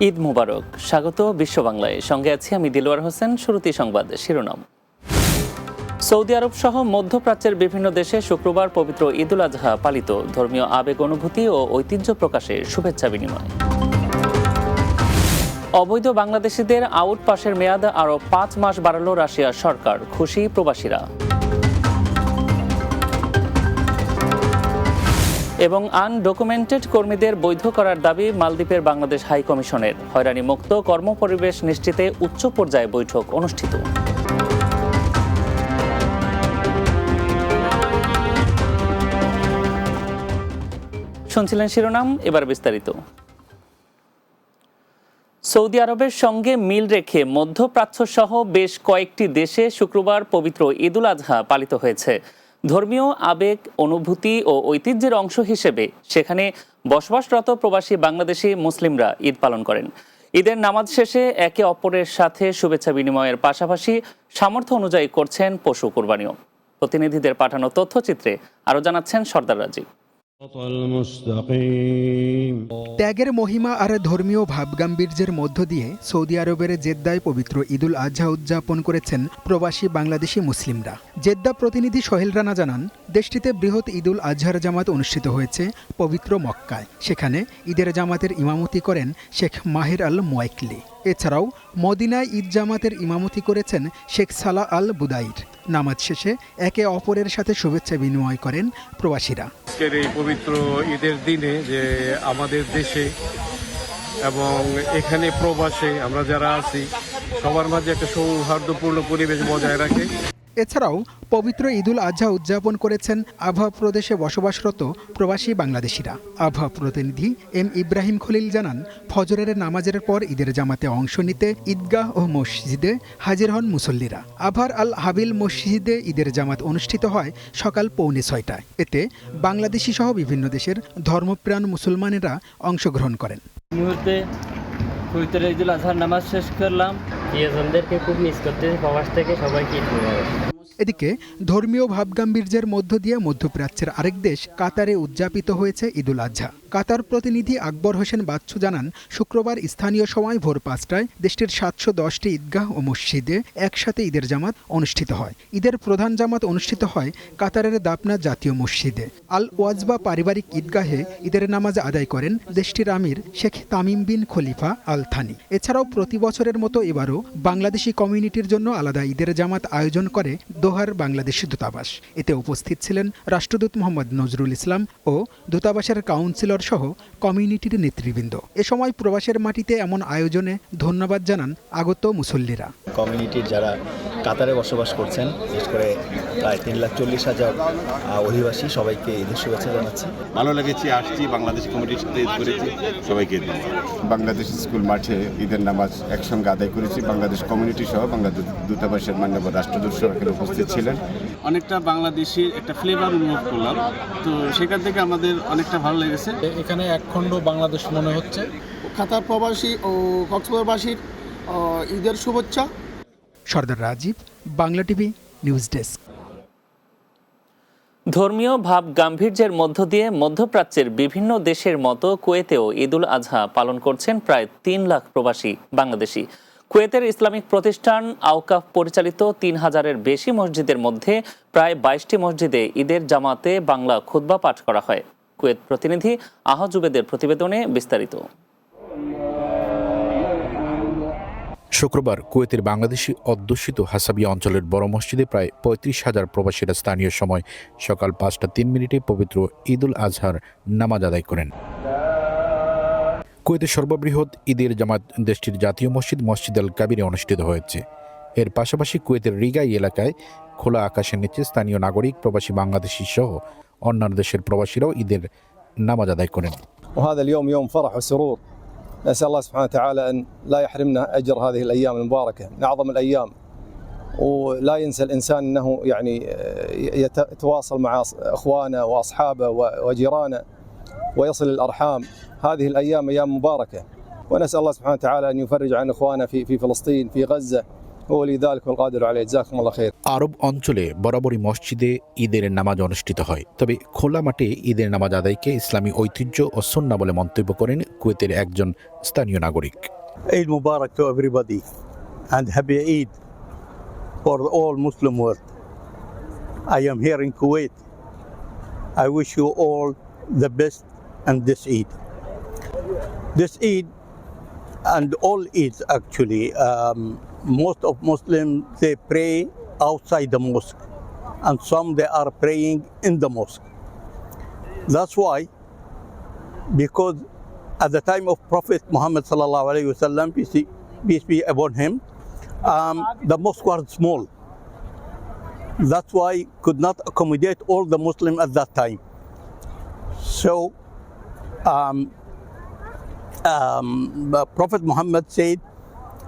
ঈদ মুবারক। স্বাগত বিশ্ব বাংলায়, সঙ্গে আছি আমি দিলওয়ার হোসেন। শুরুতেই সংবাদ শিরোনাম। সৌদি আরব সহ মধ্যপ্রাচ্যের বিভিন্ন দেশে শুক্রবার পবিত্র ঈদুল আজহা পালিত। ধর্মীয় আবেগ অনুভূতি ও ঐতিহ্য প্রকাশে শুভেচ্ছা বিনিময়। অবৈধ বাংলাদেশিদের আউট পাসের মেয়াদ আরও 5 মাস বাড়ালো রাশিয়ার সরকার, খুশি প্রবাসীরা। এবং আনডকুমেন্টেড কর্মীদের বৈধ করার দাবি মালদ্বীপের বাংলাদেশ হাই কমিশনের। হয়রানি মুক্ত কর্মপরিবেশ নিশ্চিতে উচ্চ পর্যায়ে বৈঠক অনুষ্ঠিত। শুনছিলেন শিরোনাম, এবার বিস্তারিত। সৌদি আরবের সঙ্গে মিল রেখে মধ্যপ্রাচ্য সহ বেশ কয়েকটি দেশে শুক্রবার পবিত্র ঈদুল আজহা পালিত হয়েছে। ধর্মীয় আবেগ অনুভূতি ও ঐতিহ্যের অংশ হিসেবে সেখানে বসবাসরত প্রবাসী বাংলাদেশি মুসলিমরা ঈদ পালন করেন। ঈদের নামাজ শেষে একে অপরের সাথে শুভেচ্ছা বিনিময়ের পাশাপাশি সামর্থ্য অনুযায়ী করছেন পশু কোরবানিও। প্রতিনিধিদের পাঠানো তথ্যচিত্রে আরও জানাচ্ছেন সর্দার রাজীব। ত্যাগের মহিমা আর ধর্মীয় ভাবগাম্ভীর্যের মধ্য দিয়ে সৌদি আরবের জেদ্দায় পবিত্র ঈদুল আজহা উদযাপন করেছেন প্রবাসী বাংলাদেশি মুসলিমরা। জেদ্দা প্রতিনিধি সোহেল রানা জানান, দেশটিতে বৃহৎ ঈদুল আজহার জামাত অনুষ্ঠিত হয়েছে পবিত্র মক্কায়। সেখানে ঈদের জামাতের ইমামতি করেন শেখ মাহির আল মোয়াইকলি। এছাড়াও মদিনায় ঈদ জামাতের ইমামতি করেছেন শেখ সালাহ আল বুদাইর। নামাজ শেষে একে অপরের সাথে শুভেচ্ছা বিনিময় করেন প্রবাসীরা। আজকের এই পবিত্র ঈদের দিনে যে আমাদের দেশে এবং এখানে প্রবাসে আমরা যারা আছি সবার মাঝে একটা সৌহার্দ্যপূর্ণ পরিবেশ বজায় রাখে। এছাড়াও পবিত্র ঈদুল আজহা উদযাপন করেছেন আবহা প্রদেশে বসবাসরত প্রবাসী বাংলাদেশিরা। আবহা প্রতিনিধি এম ইব্রাহিম খলিল জানান, ফজরের নামাজের পর ঈদের জামাতে অংশ নিতে ঈদগাহ ও মসজিদে হাজির হন মুসল্লিরা। আবহার আল হাবিল মসজিদে ঈদের জামাত অনুষ্ঠিত হয় সকাল 5:45টায়। এতে বাংলাদেশি সহ বিভিন্ন দেশের ধর্মপ্রাণ মুসলমানেরা অংশগ্রহণ করেন। মুহূর্তে পবিত্র ঈদুল আজহার নামাজ শেষ করলাম। প্রিয়জনদেরকে খুব মিস করতে, প্রবাস থেকে সবাইকে ঈদ মোবারক। এদিকে ধর্মীয় ভাবগাম্ভীর্যের মধ্য দিয়ে মধ্যপ্রাচ্যের আরেক দেশ কাতারে উদযাপিত হয়েছে ঈদুল আজহা। কাতার প্রতিনিধি আকবর হোসেন বাচ্চু জানান, শুক্রবার স্থানীয় সময় ভোর 5টায় দেশটির 710টি ঈদগাহ ও মসজিদে একসাথে ঈদের জামাত অনুষ্ঠিত হয়। ঈদের প্রধান জামাত অনুষ্ঠিত হয় কাতারের দাপনা জাতীয় মসজিদে। আল ওয়াজবা পারিবারিক ঈদগাহে ঈদের নামাজ আদায় করেন দেশটির আমির শেখ তামিম বিন খলিফা আল থানি। এছাড়াও প্রতি বছরের মতো এবারও বাংলাদেশি কমিউনিটির জন্য আলাদা ঈদের জামাত আয়োজন করে দোহার বাংলাদেশি দূতাবাস। এতে উপস্থিত ছিলেন রাষ্ট্রদূত মোহাম্মদ নজরুল ইসলাম ও দূতাবাসের কাউন্সিলর সহ কমিউনিটির নেতৃবৃন্দ। এ সময় প্রবাসের মাটিতে এমন আয়োজনে ধন্যবাদ জানান আগত মুসল্লিরা। কমিউনিটির যারা কাতারে বসবাস করছেন, বিশেষ করে প্রায় 3,40,000 অধিবাসী, সবাইকে ঈদের শুভেচ্ছা জানাচ্ছি। ভালো লেগেছে, আসছি বাংলাদেশ কমিটির সাথে ঈদ করেছি, সবাইকে ঈদ মোবারক। বাংলাদেশ স্কুল মাঠে ঈদের নামাজ একসঙ্গে আদায় করেছি। বাংলাদেশ কমিউনিটি সহ বাংলাদেশ দূতাবাসের মান্যবর রাষ্ট্রদূত সহ এখানে উপস্থিত ছিলেন। অনেকটা বাংলাদেশির একটা ফ্লেভার অনুভব করলাম, তো সেখান থেকে আমাদের অনেকটা ভালো লেগেছে। এখানে একখণ্ড বাংলাদেশ মনে হচ্ছে। কাতার প্রবাসী ও কক্সবাজারবাসীর ঈদের শুভেচ্ছা। Sardar Rajib, Bangla TV news desk. ধর্মীয় ভাব গাম্ভীর্যের মধ্য দিয়ে মধ্যপ্রাচ্যের বিভিন্ন দেশের মতো কুয়েতেও ঈদুল আজহা পালন করছেন প্রায় 3 লাখ প্রবাসী বাংলাদেশি। কুয়েতের ইসলামিক প্রতিষ্ঠান আওকাফ পরিচালিত 3000-এর বেশি মসজিদের মধ্যে প্রায় 22টি মসজিদে ঈদের জামাতে বাংলা খুতবা পাঠ করা হয়। কুয়েত প্রতিনিধি আহা জুবেদের প্রতিবেদনে বিস্তারিত। শুক্রবার কুয়েতের বাংলাদেশি অধ্যুষিত হাসাবিয়া অঞ্চলের বড় মসজিদে প্রায় 35,000 প্রবাসীরা স্থানীয় সময় সকাল 5:03 পবিত্র ঈদুল আজহার নামাজ আদায় করেন। কুয়েতের সর্ববৃহৎ ঈদের জামাত দেশটির জাতীয় মসজিদ মসজিদ আল কাবিরে অনুষ্ঠিত হয়েছে। এর পাশাপাশি কুয়েতের রিগাই এলাকায় খোলা আকাশের নিচে স্থানীয় নাগরিক, প্রবাসী বাংলাদেশি সহ অন্যান্য দেশের প্রবাসীরাও ঈদের নামাজ আদায় করেন। نسأل الله سبحانه وتعالى أن لا يحرمنا أجر هذه الأيام المباركة من أعظم الأيام، ولا ينسى الإنسان أنه يعني يتواصل مع أخوانه وأصحابه وجيرانه ويصل الأرحام. هذه الأيام أيام مباركة، ونسأل الله سبحانه وتعالى أن يفرج عن إخواننا في فلسطين، في غزة، ولي ذلك والقادر عليه جزاكم الله خير আরব অঞ্চলে বরাবরই মসজিদে ঈদের নামাজ অনুষ্ঠিত হয়, তবে খোলা মাঠে ঈদের নামাজ আদায়কে ইসলামী ঐতিহ্য ও সুন্নাহ বলে মন্তব্য করেন কুয়েতের একজন স্থানীয় নাগরিক। Eid Mubarak to everybody and happy Eid for all Muslim world. I am here in Kuwait. I wish you all the best and this Eid. This Eid and all Eids actually, most of Muslims, they pray outside the mosque and some they are praying in the mosque. That's why, because at the time of Prophet Muhammad sallallahu alaihi wasallam, peace be upon him, the mosque was small. That's why could not accommodate all the Muslims at that time. So Prophet Muhammad said,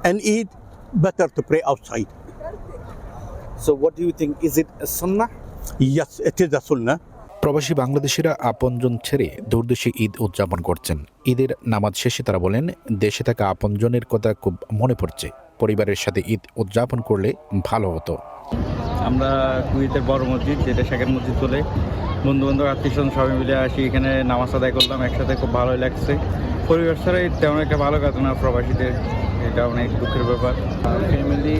"An Eid better to pray outside." So what do you think? Is it a sunnah? Yes, it is a sunnah. প্রবাসী বাংলাদেশিরা আপনজন ছেড়ে দূরদেশে ঈদ উদযাপন করছেন। ঈদের নামাজ শেষে তারা বলেন, দেশে থাকা আপনজনের কথা খুব মনে পড়ছে, পরিবারের সাথে ঈদ উদযাপন করলে ভালো হতো। আমরা কুয়েতের বড় মসজিদ, যেটা শেখের মসজিদ বলে, বন্ধু বান্ধব আত্মীয় স্বজন সবাই মিলে আসি, এখানে নামাজ আদায় করলাম একসাথে, খুব ভালোই লাগছে। পরিবার ছাড়াই তেমন একটা ভালো কাজ না প্রবাসীদের, এটা অনেক দুঃখের ব্যাপার। ফ্যামিলি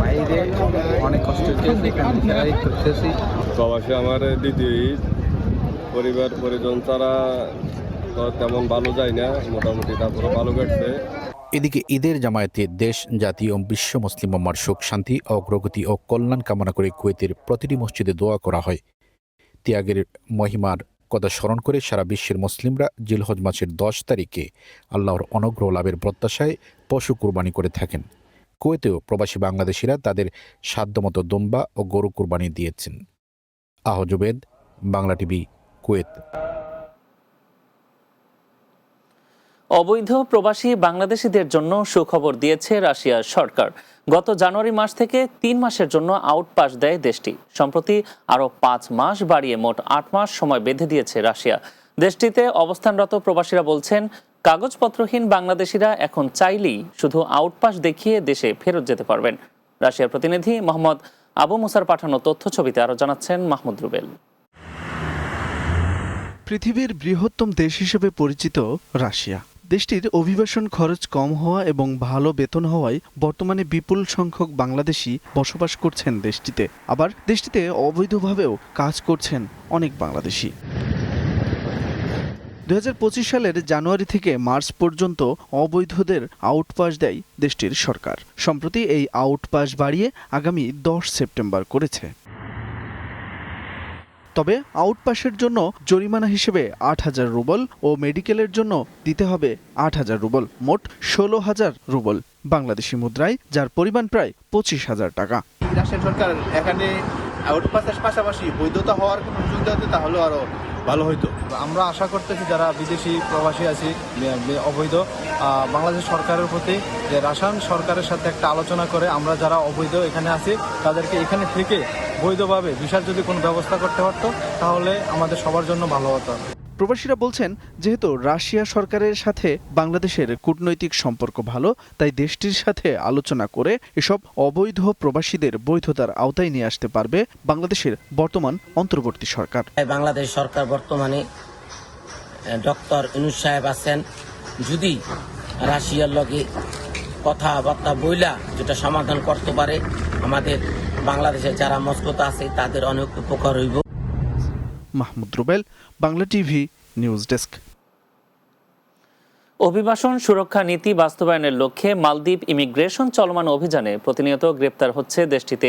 বাইরে অনেক কষ্ট করতেছি। প্রবাসী আমার দ্বিতীয় ঈদ, পরিবার পরিজন ছাড়া তেমন ভালো যায় না, মোটামুটি তারপরে ভালো কাটছে। এদিকে ঈদের জামায়াতে দেশ, জাতি ও বিশ্ব মুসলিম উম্মার সুখ শান্তি, অগ্রগতি ও কল্যাণ কামনা করে কুয়েতের প্রতিটি মসজিদে দোয়া করা হয়। ত্যাগের মহিমার কথা স্মরণ করে সারা বিশ্বের মুসলিমরা জিলহজ মাসের 10 তারিখে আল্লাহর অনুগ্রহ লাভের প্রত্যাশায় পশু কুরবানি করে থাকেন। কুয়েতেও প্রবাসী বাংলাদেশিরা তাদের সাধ্যমতো দুম্বা ও গরু কুরবানি দিয়েছেন। আহজুবেদ, বাংলা টিভি, কুয়েত। অবৈধ প্রবাসী বাংলাদেশিদের জন্য সুখবর দিয়েছে রাশিয়ার সরকার। গত জানুয়ারি মাস থেকে 3 মাসের জন্য আউটপাস দেয় দেশটি। সম্প্রতি আরও 5 মাস বাড়িয়ে মোট 8 মাস সময় বেঁধে দিয়েছে রাশিয়া। দেশটিতে অবস্থানরত প্রবাসীরা বলছেন, কাগজপত্রহীন বাংলাদেশিরা এখন চাইলেই শুধু আউটপাস দেখিয়ে দেশে ফেরত যেতে পারবেন। রাশিয়ার প্রতিনিধি মোহাম্মদ আবু মুসার পাঠানো তথ্য ছবিতে আরও জানাচ্ছেন মাহমুদ রুবেল। পৃথিবীর বৃহত্তম দেশ হিসেবে পরিচিত রাশিয়া, দেশটির অভিবাসন খরচ কম হওয়া এবং ভালো বেতন হওয়ায় বর্তমানে বিপুল সংখ্যক বাংলাদেশি বসবাস করছেন দেশটিতে। আবার দেশটিতে অবৈধভাবেও কাজ করছেন অনেক বাংলাদেশি। 2025 সালের জানুয়ারি থেকে মার্চ পর্যন্ত অবৈধদের আউটপাস দেয় দেশটির সরকার। সম্প্রতি এই আউটপাস বাড়িয়ে আগামী 10 সেপ্টেম্বর করেছে। তবে আউটপাসের জন্য জরিমানা হিসেবে 8,000 রুবল ও মেডিকেলের জন্য দিতে হবে 8,000 রুবল, মোট 16,000 রুবল বাংলাদেশি মুদ্রায়, যার পরিমাণ প্রায় 25,000 টাকা। রাশিয়ান সরকার এখানে আউটপাসের পাশাপাশি বৈধতা হওয়ার কোনো সুযোগ দিতে তাহলে আরও ভালো হইতো। আমরা আশা করতেছি যারা বিদেশি প্রবাসী আছি অবৈধ, বাংলাদেশ সরকারের প্রতি যে রাশিয়ান সরকারের সাথে একটা আলোচনা করে আমরা যারা অবৈধ এখানে আছি তাদেরকে এখানে থেকে বৈধভাবে ভিসার যদি কোনো ব্যবস্থা করতে পারতো তাহলে আমাদের সবার জন্য ভালো হতো। প্রবাসীরা বলছেন, যেহেতু রাশিয়া সরকারের সাথে বাংলাদেশের কূটনৈতিক সম্পর্ক ভালো, তাই দেশটির সাথে আলোচনা করে এসব অবৈধ প্রবাসীদের বৈধতার আওতায় নিয়ে আসতে পারবে বাংলাদেশের বর্তমান অন্তর্বর্তী সরকার। বাংলাদেশ সরকার বর্তমানে ডক্টর ইউনূস সাহেব আছেন, যদি রাশিয়ার লগে কথাবার্তা বইলা যেটা সমাধান করতে পারে, আমাদের বাংলাদেশের যারা মস্কোতে আছে তাদের অনেক উপকার হইব। Mahmud Rubel, Bangla TV, news desk. অভিবাসন সুরক্ষা নীতি বাস্তবায়নের লক্ষ্যে মালদ্বীপ ইমিগ্রেশন চলমান অভিযানে প্রতিনিয়ত গ্রেপ্তার হচ্ছে দেশটিতে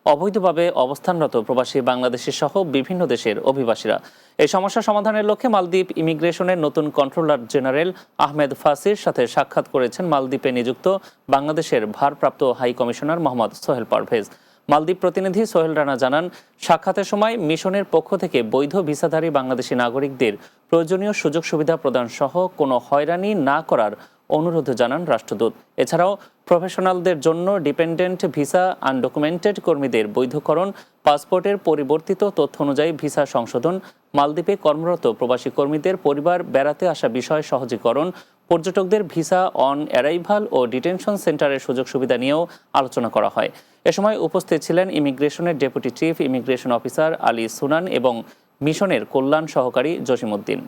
অবৈধভাবে অবস্থানরত প্রবাসী বাংলাদেশি সহ বিভিন্ন দেশের অভিবাসীরা। এই সমস্যা সমাধানের লক্ষ্যে মালদ্বীপ ইমিগ্রেশনের নতুন কন্ট্রোলার জেনারেল আহমেদ ফাসির সাথে সাক্ষাৎ করেছেন মালদ্বীপে নিযুক্ত বাংলাদেশের ভারপ্রাপ্ত হাই কমিশনার মোহাম্মদ সোহেল পারভেজ। মালদ্বীপ প্রতিনিধি সোহেল রানা জানান, সাক্ষাতের সময় মিশনের পক্ষ থেকে বৈধ ভিসাধারী বাংলাদেশি নাগরিকদের প্রয়োজনীয় সুযোগ সুবিধা প্রদান সহ কোনো হয়রানি না করার অনুরোধ জানান রাষ্ট্রদূত। এছাড়াও প্রফেশনালদের জন্য ডিপেন্ডেন্ট ভিসা, আনডকুমেন্টেড কর্মীদের বৈধকরণ, পাসপোর্টের পরিবর্তিত তথ্য অনুযায়ী ভিসা সংশোধন, মালদ্বীপে কর্মরত প্রবাসী কর্মীদের পরিবার বেড়াতে আসা বিষয় সহজীকরণ, পর্যটকদের ভিসা অন অ্যারাইভাল ও ডিটেনশন সেন্টারের সুযোগ সুবিধা নিয়েও আলোচনা করা হয়। এ সময় উপস্থিত ছিলেন ইমিগ্রেশনের deputy chief immigration officer Ali Sunan এবং মিশনের কল্যাণ সহকারী জসিমউদ্দিন।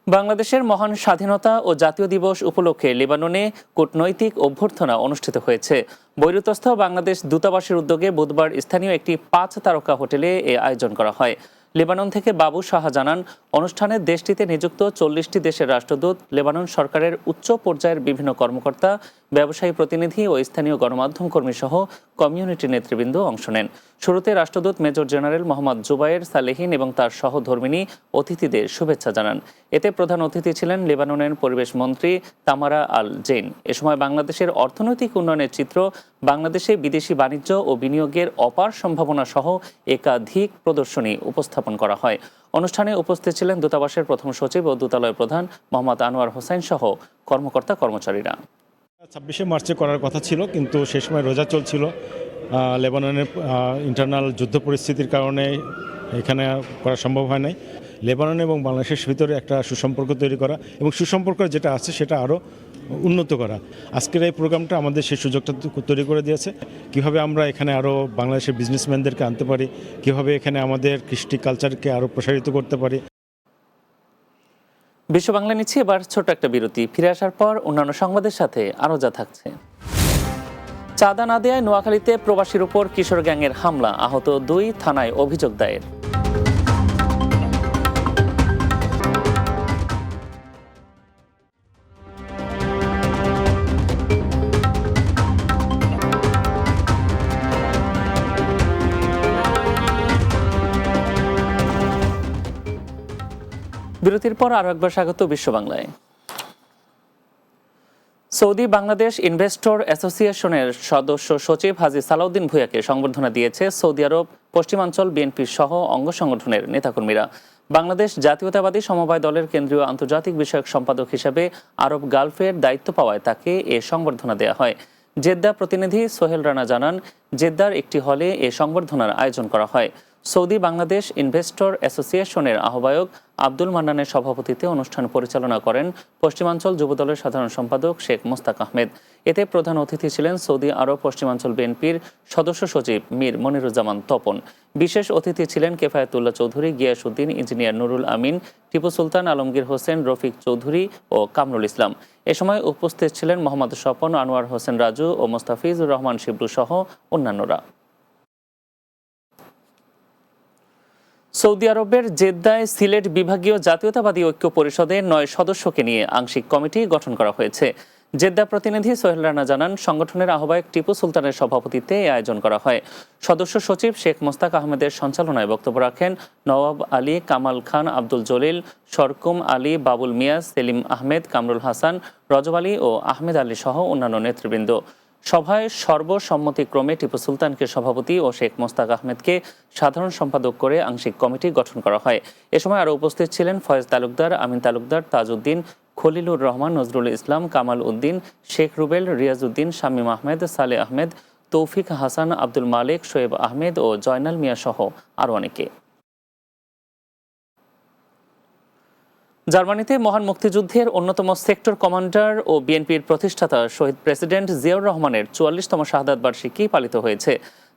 বাংলাদেশের মহান স্বাধীনতা ও জাতীয় দিবস উপলক্ষে লেবাননে কূটনৈতিক অভ্যর্থনা অনুষ্ঠিত হয়েছে। বৈরুতস্থ বাংলাদেশ দূতাবাসের উদ্যোগে বুধবার স্থানীয় একটি 5 তারকা হোটেলে এ আয়োজন করা হয়। লেবানন থেকে বাবু সাহা জানান, অনুষ্ঠানে দেশটিতে নিযুক্ত 40টি দেশের রাষ্ট্রদূত, লেবানন সরকারের উচ্চ পর্যায়ের বিভিন্ন কর্মকর্তা, ব্যবসায়ী প্রতিনিধি ও স্থানীয় গণমাধ্যম কর্মী সহ কমিউনিটি নেতৃবৃন্দ অংশ নেন। শুরুতে রাষ্ট্রদূত মেজর জেনারেল মোহাম্মদ জুবায়ের সালেহিন এবং তার সহধর্মিণী অতিথিদের শুভেচ্ছা জানান। এতে প্রধান অতিথি ছিলেন লেবাননের পরিবেশ মন্ত্রী তামারা আল জেইন। এ সময় বাংলাদেশের অর্থনৈতিক উন্নয়নের চিত্র, বাংলাদেশে বিদেশি বাণিজ্য ও বিনিয়োগের অপার সম্ভাবনা সহ একাধিক প্রদর্শনী উপস্থাপন করা হয়। অনুষ্ঠানে উপস্থিত ছিলেন দূতাবাসের প্রথম সচিব ও দূতালয় প্রধান মোহাম্মদ আনোয়ার হোসেন সহ কর্মকর্তা কর্মচারীরা। 26শে মার্চে করার কথা ছিল, কিন্তু সে সময় রোজা চলছিল। লেবাননের ইন্টারনাল যুদ্ধ পরিস্থিতির কারণে এখানে করা সম্ভব হয় নাই। লেবানন এবং বাংলাদেশের ভিতরে একটা সুসম্পর্ক তৈরি করা এবং সুসম্পর্ক যেটা আছে সেটা আরও উন্নত করা। আজকের এই প্রোগ্রামটা আমাদের সেই সুযোগটা তৈরি করে দিয়েছে। কিভাবে আমরা এখানে আরও বাংলাদেশের বিজনেসম্যানদেরকে আনতে পারি, কিভাবে এখানে আমাদের কৃষ্টি কালচারকে আরও প্রসারিত করতে পারি। বিশ্ব বাংলা নিচ্ছি এবার ছোট একটা বিরতি। ফিরে আসার পর অন্যান্য সংবাদের সাথে আরও যা থাকছে। চাঁদা না দেয়ায় নোয়াখালীতে প্রবাসীর উপর কিশোর গ্যাংয়ের হামলা, আহত 2, থানায় অভিযোগ দায়ের। বিরতির পর আরো একবার স্বাগত বিশ্ব বাংলায়। সৌদি বাংলাদেশ ইনভেস্টর অ্যাসোসিয়েশনের সদস্য সচিব হাজী সালাউদ্দিন ভূঁইয়াকে সংবর্ধনা দিয়েছে সৌদি আরব পশ্চিমাঞ্চল বিএনপির সহ অঙ্গ সংগঠনের নেতাকর্মীরা। বাংলাদেশ জাতীয়তাবাদী সমবায় দলের কেন্দ্রীয় আন্তর্জাতিক বিষয়ক সম্পাদক হিসেবে আরব গালফের দায়িত্ব পাওয়ায় তাকে এ সংবর্ধনা দেওয়া হয়। জেদ্দা প্রতিনিধি সোহেল রানা জানান, জেদ্দার একটি হলে এ সংবর্ধনার আয়োজন করা হয়। সৌদি বাংলাদেশ ইনভেস্টর অ্যাসোসিয়েশনের আহ্বায়ক আব্দুল মান্নানের সভাপতিত্বে অনুষ্ঠান পরিচালনা করেন পশ্চিমাঞ্চল যুবদলের সাধারণ সম্পাদক শেখ মোস্তাক আহমেদ। এতে প্রধান অতিথি ছিলেন সৌদি আরব পশ্চিমাঞ্চল বিএনপির সদস্য সচিব মীর মনিরুজ্জামান তপন। বিশেষ অতিথি ছিলেন কেফায়েতুল্লাহ চৌধুরী, গিয়াসউদ্দিন, ইঞ্জিনিয়ার নুরুল আমিন, টিপু সুলতান, আলমগীর হোসেন, রফিক চৌধুরী ও কামরুল ইসলাম। এ সময় উপস্থিত ছিলেন মোহাম্মদ স্বপন, আনোয়ার হোসেন রাজু ও মোস্তাফিজুর রহমান শিবলু সহ অন্যান্যরা। সৌদি আরবের জেদ্দায় সিলেট বিভাগীয় জাতীয়তাবাদী ঐক্য পরিষদের 9 সদস্যকে নিয়ে আংশিক কমিটি গঠন করা হয়েছে। জেদ্দা প্রতিনিধি সোহেল রানা জানান, সংগঠনের আহ্বায়ক টিপু সুলতানের সভাপতিত্বে এই আয়োজন করা হয়। সদস্য সচিব শেখ মোস্তাক আহমেদের সঞ্চালনায় বক্তব্য রাখেন নওয়াব আলী, কামাল খান, আব্দুল জলিল, সরকুম আলী, বাবুল মিয়া, সেলিম আহমেদ, কামরুল হাসান, রজব আলী ও আহমেদ আলী সহ অন্যান্য নেতৃবৃন্দ। সভায় সর্বসম্মতিক্রমে টিপু সুলতানকে সভাপতি ও শেখ মোস্তাক আহমেদকে সাধারণ সম্পাদক করে আংশিক কমিটি গঠন করা হয়। এ সময় আরও উপস্থিত ছিলেন ফয়েজ তালুকদার, আমিন তালুকদার, তাজউদ্দিন, খলিলুর রহমান, নজরুল ইসলাম, কামাল উদ্দিন, শেখ রুবেল, রিয়াজউদ্দিন, শামীম আহমেদ, সালে আহমেদ, তৌফিক হাসান, আব্দুল মালিক, শোয়েব আহমেদ ও জয়নাল মিয়া সহ আরও অনেকে। জার্মানিতে মহান মুক্তিযুদ্ধের অন্যতম সেক্টর কমান্ডার ও বিএনপির প্রতিষ্ঠাতা শহীদ প্রেসিডেন্ট জিয়াউর রহমানের 44তম শাহাদাত বার্ষিকী পালিত হয়েছে।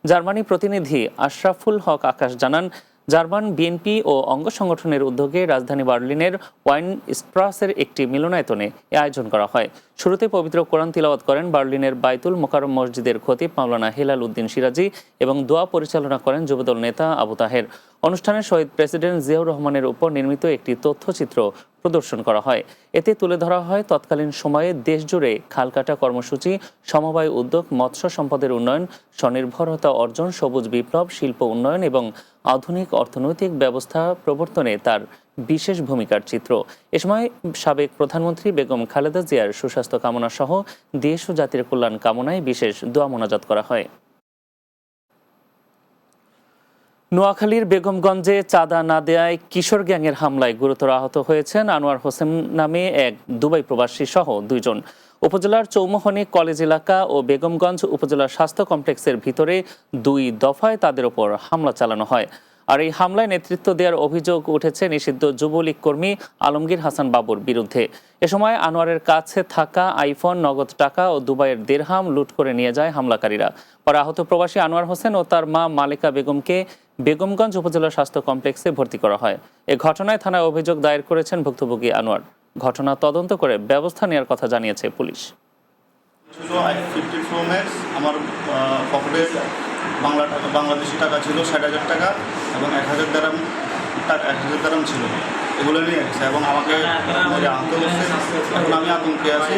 জার্মানি প্রতিনিধি আশরাফুল হক আকাশ জানান, জার্মান বিএনপি ও অঙ্গ সংগঠনের উদ্যোগে রাজধানী বার্লিনের ওয়াইন স্ট্রাসের একটি মিলনায়তনে এ আয়োজন করা হয়। শুরুতে পবিত্র কোরআন তিলাওয়াত করেন বার্লিনের বাইতুল মোকাররম মসজিদের খতিব মাওলানা হেলাল উদ্দিন সিরাজি এবং দোয়া পরিচালনা করেন যুবদল নেতা আবু তাহের। অনুষ্ঠানে শহীদ প্রেসিডেন্ট জিয়াউর রহমানের উপর নির্মিত একটি তথ্যচিত্র প্রদর্শন করা হয়। এতে তুলে ধরা হয় তৎকালীন সময়ে দেশজুড়ে খালকাটা কর্মসূচি, সমবায় উদ্যোগ, মৎস্য সম্পদের উন্নয়ন, স্বনির্ভরতা অর্জন, সবুজ বিপ্লব, শিল্প উন্নয়ন এবং আধুনিক অর্থনৈতিক ব্যবস্থা প্রবর্তনে তার বিশেষ ভূমিকার চিত্র। এ সময় সাবেক প্রধানমন্ত্রী বেগম খালেদা জিয়ার সুস্বাস্থ্য কামনা সহ দেশ ও জাতির কল্যাণ কামনায় বিশেষ দোয়া মোনাজাত করা হয়। নোয়াখালীর বেগমগঞ্জে চাঁদা না দেয়ায় কিশোর গ্যাংয়ের হামলায় গুরুতর আহত হয়েছেন আনোয়ার হোসেন নামে এক দুবাই প্রবাসী সহ 2 জন। উপজেলার চৌমোহনী কলেজ এলাকা ও বেগমগঞ্জ উপজেলার স্বাস্থ্য কমপ্লেক্সের ভিতরে 2 দফায় তাদের ওপর হামলা চালানো হয়। আর এই হামলায় নেতৃত্ব দেওয়ার অভিযোগ উঠেছে নিষিদ্ধ যুবলীগ কর্মী আলমগীর হাসান বাবুর বিরুদ্ধে। এ সময় আনোয়ারের কাছে থাকা আইফোন, নগদ টাকা ও দুবাইয়ের দিরহাম লুট করে নিয়ে যায় হামলাকারীরা। পরে আহত প্রবাসী আনোয়ার হোসেন ও তার মা মালিকা বেগমকে বেগমগঞ্জ উপজেলা স্বাস্থ্য কমপ্লেক্সে ভর্তি করা হয়। এ ঘটনায় থানায় অভিযোগ দায়ের করেছেন ভুক্তভোগী আনোয়ার। ঘটনা তদন্ত করে ব্যবস্থা নেওয়ার কথা জানিয়েছে পুলিশ। i50 Pro Max আমার পকেটে বাংলাদেশি টাকা ছিল 60,000 টাকা এবং 1,000 দিরহাম ছিল, এগুলো নিয়ে গেছে এবং আমাকে আহত করছে। এখন আমি আতঙ্কে আছি।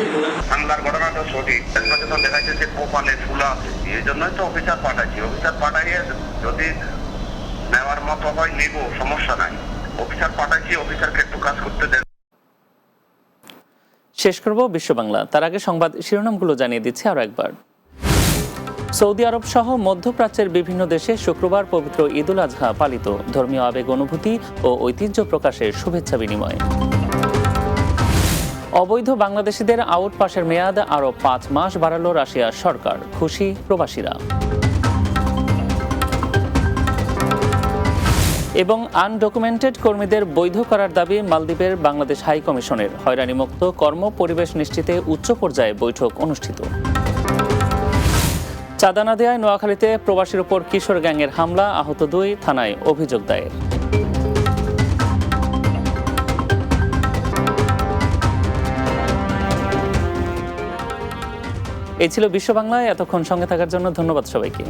হামলার ঘটনাটা সঠিক, তো দেখা যাচ্ছে যে কপালে ফুলা আছে, এই জন্যই তো অফিসার পাঠাচ্ছি। অফিসার পাঠাইয়ে যদি নেওয়ার মতো হয় নিব, সমস্যা নাই। অফিসার পাঠাচ্ছি, অফিসারকে একটু কাজ করতে দেন। শেষ করব বিশ্ব বাংলা, তার আগে সংবাদ শিরোনামগুলো জানিয়ে দিচ্ছি আরও একবার। সৌদি আরব সহ মধ্যপ্রাচ্যের বিভিন্ন দেশে শুক্রবার পবিত্র ঈদুল আজহা পালিত। ধর্মীয় আবেগ, অনুভূতি ও ঐতিহ্য প্রকাশের শুভেচ্ছা বিনিময়। অবৈধ বাংলাদেশিদের আউট পাসের মেয়াদ আরও 5 মাস বাড়ালো রাশিয়ার সরকার, খুশি প্রবাসীরা। এবং আনডকুমেন্টেড কর্মীদের বৈধ করার দাবি মালদ্বীপের বাংলাদেশ হাই কমিশনের। হয়রানিমুক্ত কর্ম পরিবেশ নিশ্চিতে উচ্চ পর্যায়ে বৈঠক অনুষ্ঠিত। চাঁদা না দেয়ায় নোয়াখালীতে প্রবাসীর উপর কিশোর গ্যাংয়ের হামলা, আহত 2, থানায় অভিযোগ দায়ের। এই ছিল বিশ্ব বাংলায়। এতক্ষণ সঙ্গে থাকার জন্য ধন্যবাদ সবাইকে।